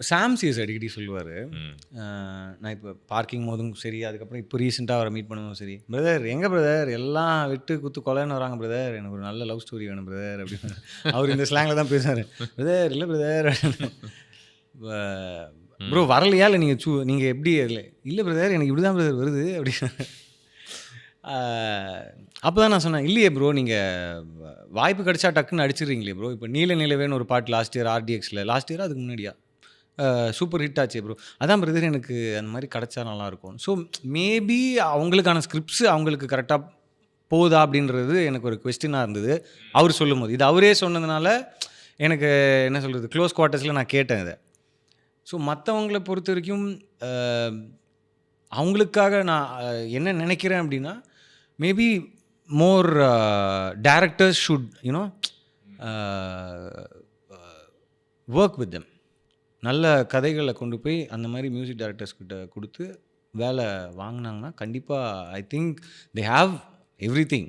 சாம்சியஸ் அடிக்கடி சொல்லுவாரு. ம். நான் இப்ப பார்க்கிங் போதும் சரி, அதுக்கப்புறம் இப்போ ரீசென்ட்டா அவர மீட் பண்ணும்போதும் சரி, "பிரதர் எங்க பிரதர் எல்லாம் வெட்டு, குத்து, கொலைன்னு வராங்க பிரதர். எனக்கு ஒரு நல்ல லவ் ஸ்டோரி வேணும் பிரதர்" அப்படின்னு. அவரு இந்த ஸ்லாங்ல தான் பேசுவாரு. "பிரதர் இல்ல பிரதர்" வ "ப்ரோ ம். வரலையா? இல்ல நீங்க எப்படி?" "இல்ல பிரதர் எனக்கு இப்படி தான் பிரதர் வருது" அப்படின்னு. ஆ அப்பதான் நான் சொன்னேன், "இல்லையே ப்ரோ நீங்க வாய்ப்பு கிடைச்சா டக்குன்னு அடிச்சிடுறீங்களே ப்ரோ. இப்ப நீல நிலவேன்னு ஒரு பாட்டு லாஸ்ட் இயர் ஆர்டிஎக்ஸ்ல லாஸ்ட் இயரா அதுக்கு முன்னாடியா? சூப்பர் ஹிட் ஆச்சே ப்ரோ. அதான் பிரதர் எனக்கு அந்த மாரி கிடைச்சா நல்லாயிருக்கும். ஸோ மேபி அவங்களுக்கான ஸ்கிரிப்ட்ஸ் அவங்களுக்கு கரெக்ட்டா போகுதா அப்படின்றது எனக்கு ஒரு கொஸ்டினா இருந்தது. அவரு சொல்லும்போது. இது அவரே சொன்னதுனால எனக்கு என்ன சொல்றது, க்ளோஸ் குவார்ட்டர்ஸ்ல நான் கேட்டேன் இத. ஸோ மத்தவங்கள பொறுத்தவரைக்கும் அ அவங்களுக்காக நான் என்ன நினைக்கிறேன் அப்படின்னா, maybe more directors should a work with them. நல்ல கதைகள கொண்டு போய் அந்த மாரி மியூசிக் டைரக்டர்ஸ் கிட்ட குடுத்து வேல வாங்குனாங்கன்னா, கண்டிப்பா I think they have everything.